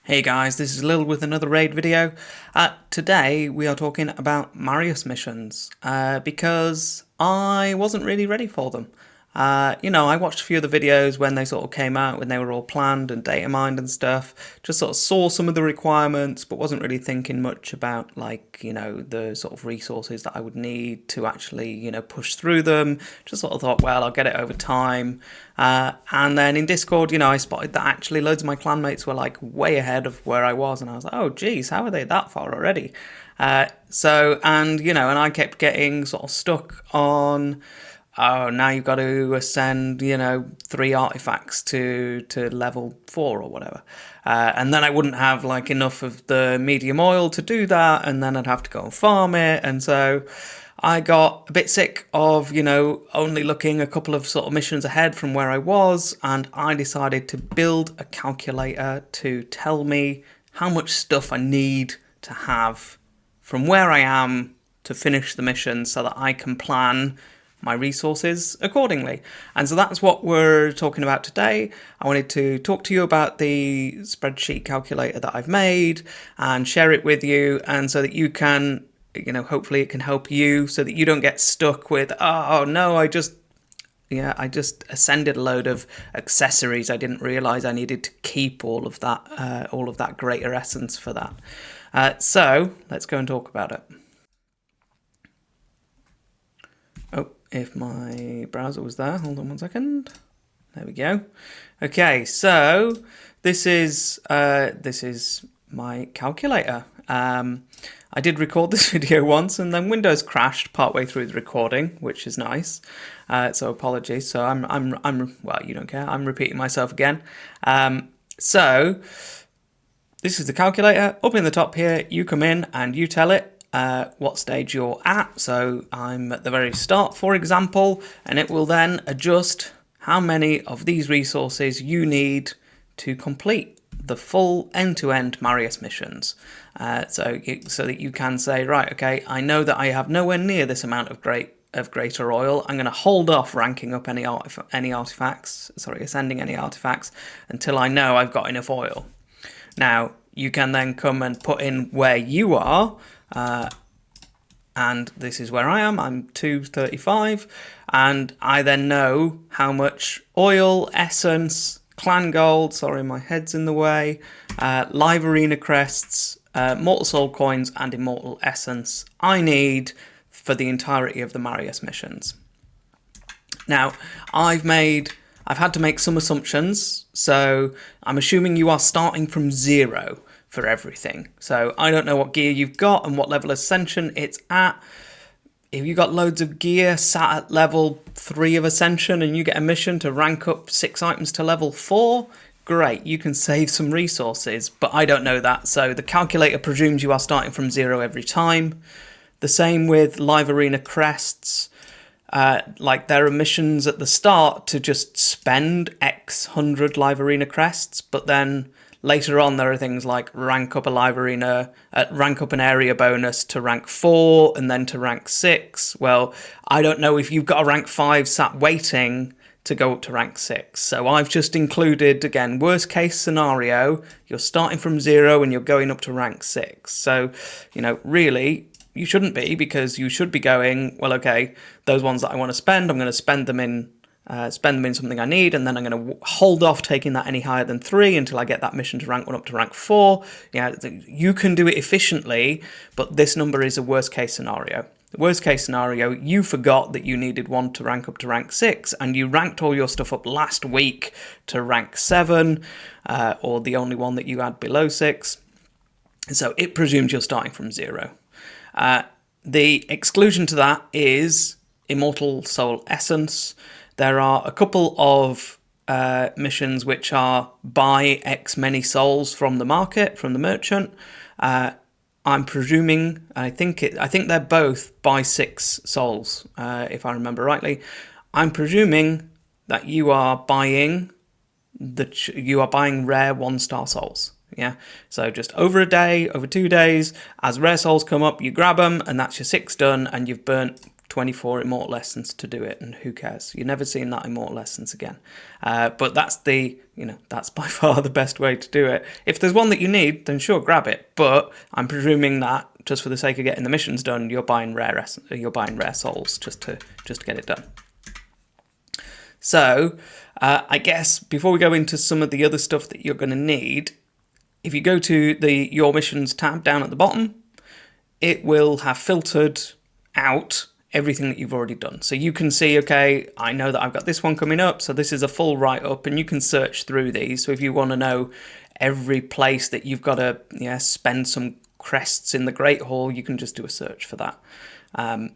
Hey guys, this is Lil with another raid video. Today we are talking about Marius missions, because I wasn't really ready for them. I watched a few of the videos when they sort of came out, when they were all planned and data mined and stuff. Just sort of saw some of the requirements, but wasn't really thinking much about the sort of resources that I would need to actually, push through them. Just sort of thought, well, I'll get it over time. And then in Discord, I spotted that actually loads of my clanmates were like way ahead of where I was, and I was like, oh geez, how are they that far already? And I kept getting sort of stuck on, oh, now you've got to ascend, 3 artifacts to level 4 or whatever. And then I wouldn't have like enough of the medium oil to do that, and then I'd have to go and farm it. And so I got a bit sick of, only looking a couple of sort of missions ahead from where I was, and I decided to build a calculator to tell me how much stuff I need to have from where I am to finish the mission so that I can plan my resources accordingly. And so that's what we're talking about today. I wanted to talk to you about the spreadsheet calculator that I've made and share it with you, and so that you can, hopefully it can help you so that you don't get stuck with, oh no, I just ascended a load of accessories. I didn't realize I needed to keep all of that greater essence for that. So let's go and talk about it. Oh, if my browser was there, hold on one second. There we go. Okay, so this is my calculator. I did record this video once, and then Windows crashed partway through the recording, which is nice. So apologies. So I'm well, you don't care. I'm repeating myself again. So this is the calculator. Up in the top here, you come in and you tell it what stage you're at. So I'm at the very start, for example, and it will then adjust how many of these resources you need to complete the full end-to-end Marius missions. So that you can say, right, okay, I know that I have nowhere near this amount of greater oil. I'm going to hold off ranking up any artifacts, ascending any artifacts until I know I've got enough oil. Now, you can then come and put in where you are, and this is where I am. I'm 235, and I then know how much oil, essence, clan gold, sorry my head's in the way, live arena crests, mortal soul coins and immortal essence I need for the entirety of the Marius missions. Now, I've had to make some assumptions, so I'm assuming you are starting from 0 for everything. So I don't know what gear you've got and what level of ascension it's at. If you got loads of gear sat at level 3 of ascension and you get a mission to rank up 6 items to level 4, great, you can save some resources, but I don't know that, so the calculator presumes you are starting from 0 every time. The same with live arena crests. There are missions at the start to just spend X 100 live arena crests, but then later on there are things like rank up a live arena, rank up an area bonus to rank 4 and then to rank 6. Well, I don't know if you've got a rank 5 sat waiting to go up to rank 6. So I've just included, again, worst case scenario, you're starting from 0 and you're going up to rank 6. So, really, you shouldn't be, because you should be going, well, okay, those ones that I want to spend, I'm going to spend them in something I need, and then I'm going to hold off taking that any higher than 3 until I get that mission to rank 1 up to rank 4. You can do it efficiently, but this number is a worst case scenario. The worst case scenario, you forgot that you needed 1 to rank up to rank 6, and you ranked all your stuff up last week to rank 7, or the only one that you had below 6. So it presumes you're starting from 0. The exclusion to that is Immortal Soul Essence. There are a couple of missions which are buy X many souls from the market, from the merchant. I'm presuming, I think they're both buy 6 souls, if I remember rightly. I'm presuming that you are buying rare 1-star souls. Yeah, so just over a day, over 2 days, as rare souls come up, you grab them, and that's your 6 done, and you've burnt 24 immortal essence to do it, and who cares? You're never seeing that immortal essence again. But that's that's by far the best way to do it. If there's one that you need, then sure, grab it. But I'm presuming that just for the sake of getting the missions done, you're buying rare souls just to get it done. So I guess before we go into some of the other stuff that you're going to need, if you go to the Your Missions tab down at the bottom, it will have filtered out everything that you've already done. So you can see, okay, I know that I've got this one coming up, so this is a full write-up, and you can search through these. So if you want to know every place that you've got to spend some crests in the Great Hall, you can just do a search for that. I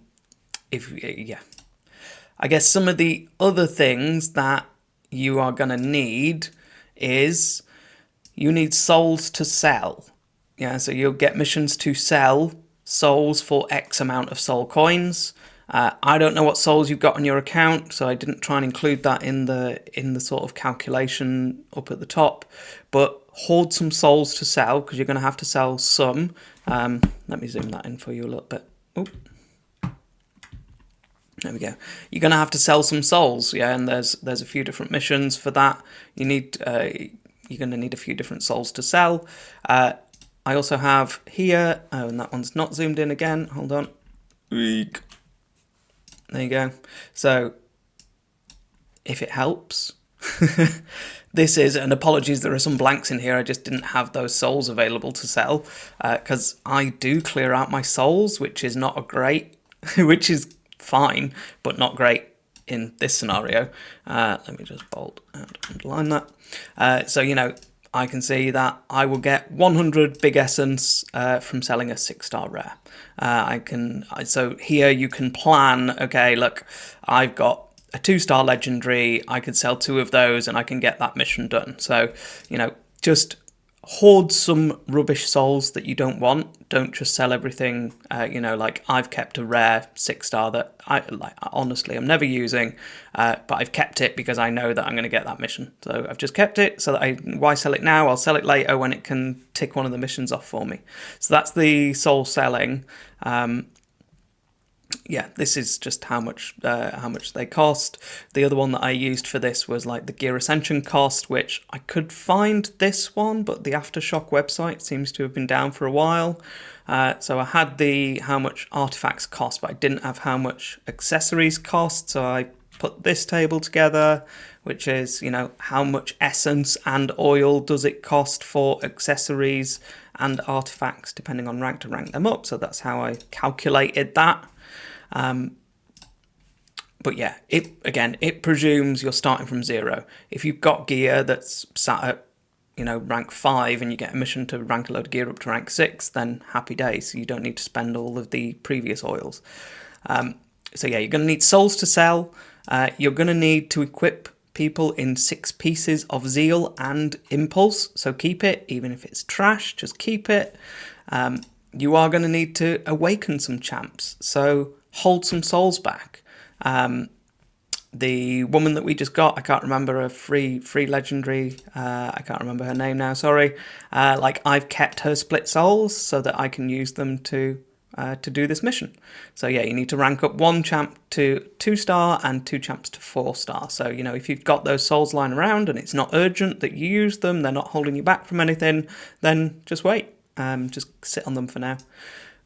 guess some of the other things that you are going to need is you need souls to sell. Yeah, so you'll get missions to sell souls for X amount of soul coins. I don't know what souls you've got on your account, so I didn't try and include that in the sort of calculation up at the top. But hoard some souls to sell, because you're going to have to sell some. Let me zoom that in for you a little bit. Oop. There we go. You're going to have to sell some souls, yeah, and there's a few different missions for that. You're going to need a few different souls to sell. I also have here, and that one's not zoomed in again. Hold on. Eek. There you go. So, if it helps, this is, and apologies, there are some blanks in here. I just didn't have those souls available to sell, because I do clear out my souls, which is not a great, which is fine, but not great in this scenario. Let me just bold and underline that. So, I can see that I will get 100 big essence from selling a 6-star rare. So here you can plan, okay, look, I've got a 2-star legendary, I could sell 2 of those and I can get that mission done. So, just hoard some rubbish souls that you don't want. Don't just sell everything. Like I've kept a rare 6-star that honestly I'm never using, but I've kept it because I know that I'm going to get that mission. So I've just kept it so that why sell it now? I'll sell it later when it can tick one of the missions off for me. So that's the soul selling. This is just how much they cost. The other one that I used for this was like the gear ascension cost, which I could find this one, but the Aftershock website seems to have been down for a while. So I had how much artifacts cost, but I didn't have how much accessories cost. So I put this table together, which is, how much essence and oil does it cost for accessories and artifacts, depending on rank, to rank them up. So that's how I calculated that. But yeah, it presumes you're starting from 0. If you've got gear that's sat at, rank 5 and you get a mission to rank a load of gear up to rank 6, then happy days. You don't need to spend all of the previous oils. So yeah, you're going to need souls to sell. You're going to need to equip people in 6 pieces of zeal and impulse. So keep it, even if it's trash, just keep it. You are going to need to awaken some champs. So hold some souls back. The woman that we just got, I can't remember, a free legendary, I can't remember her name now, sorry. I've kept her split souls so that I can use them to do this mission. So yeah, you need to rank up 1 champ to 2-star and 2 champs to 4-star. So, if you've got those souls lying around and it's not urgent that you use them, they're not holding you back from anything, then just wait. Just sit on them for now.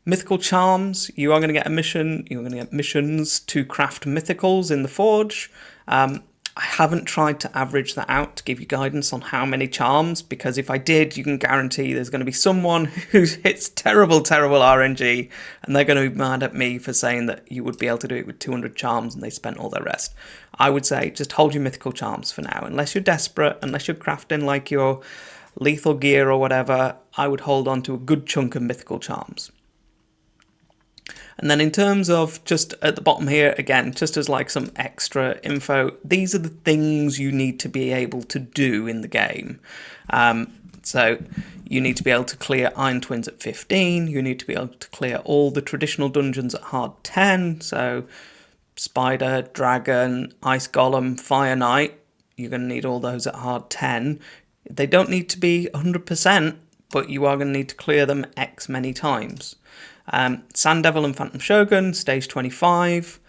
Mythical charms, you are going to get a mission. You're going to get missions to craft mythicals in the forge. I haven't tried to average that out to give you guidance on how many charms, because if I did, you can guarantee there's going to be someone who hits terrible RNG, and they're going to be mad at me for saying that you would be able to do it with 200 charms and they spent all their rest. I would say just hold your mythical charms for now. Unless you're desperate, unless you're crafting like your lethal gear or whatever, I would hold on to a good chunk of mythical charms. And then in terms of just at the bottom here, again, just as like some extra info, these are the things you need to be able to do in the game. So you need to be able to clear Iron Twins at 15. You need to be able to clear all the traditional dungeons at hard 10. So Spider, Dragon, Ice Golem, Fire Knight. You're going to need all those at hard 10. They don't need to be 100%, but you are going to need to clear them X many times. Sand Devil and Phantom Shogun, stage 25.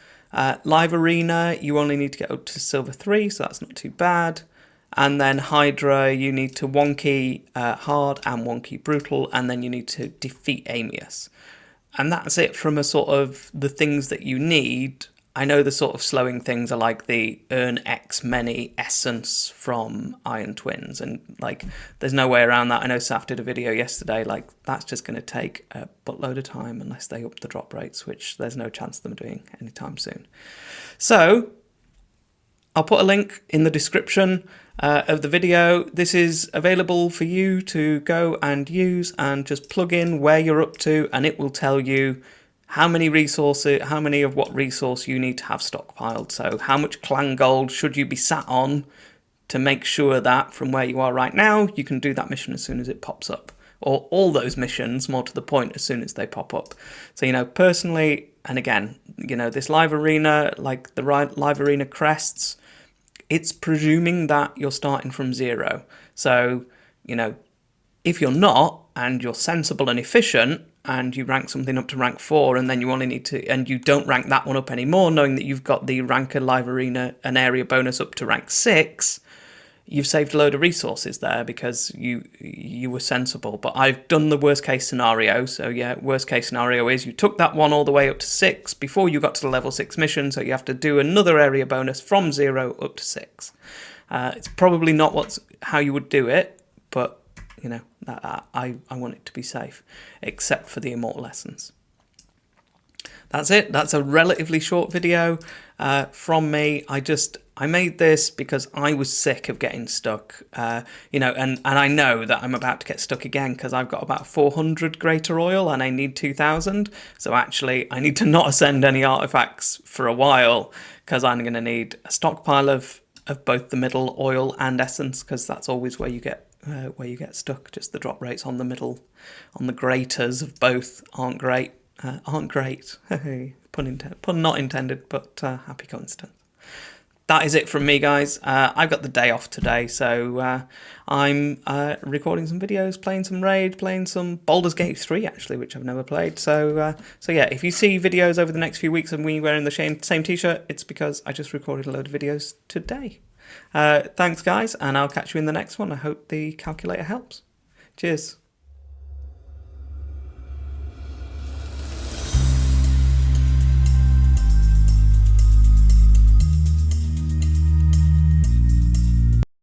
Live Arena, you only need to get up to silver 3, so that's not too bad. And then Hydra, you need to 1 key hard and 1 key brutal, and then you need to defeat Amius. And that's it from a sort of the things that you need. I know the sort of slowing things are like the earn X many essence from Iron Twins, and like there's no way around that. I know Saf did a video yesterday, like that's just going to take a buttload of time unless they up the drop rates, which there's no chance of them doing anytime soon. So I'll put a link in the description of the video. This is available for you to go and use and just plug in where you're up to, and it will tell you how many resources, how many of what resource you need to have stockpiled. So how much clan gold should you be sat on to make sure that from where you are right now, you can do that mission as soon as it pops up. Or all those missions, more to the point, as soon as they pop up. So, you know, personally, and again, you know, this live arena, like the live arena crests, it's presuming that you're starting from 0. So, you know, if you're not, and you're sensible and efficient, and you rank something up to rank 4, and then you only need to, and you don't rank that one up anymore, knowing that you've got the ranker live arena and area bonus up to rank 6, you've saved a load of resources there because you were sensible. But I've done the worst case scenario. So yeah, worst case scenario is you took that one all the way up to 6 before you got to the level 6 mission, so you have to do another area bonus from 0 up to 6. It's probably not how you would do it, but you know, I want it to be safe, except for the immortal essence. That's it. That's a relatively short video from me. I made this because I was sick of getting stuck, you know, and I know that I'm about to get stuck again because I've got about 400 greater oil and I need 2,000. So actually, I need to not ascend any artifacts for a while because I'm going to need a stockpile of both the middle oil and essence, because that's always where you get stuck. Just the drop rates on the middle, on the graters of both aren't great. Pun not intended, but happy coincidence. That is it from me, guys. I've got the day off today, so I'm recording some videos, playing some Raid, playing some Baldur's Gate 3, actually, which I've never played. So yeah, if you see videos over the next few weeks of me wearing the same t-shirt, it's because I just recorded a load of videos today. Thanks, guys, and I'll catch you in the next one. I hope the calculator helps. Cheers.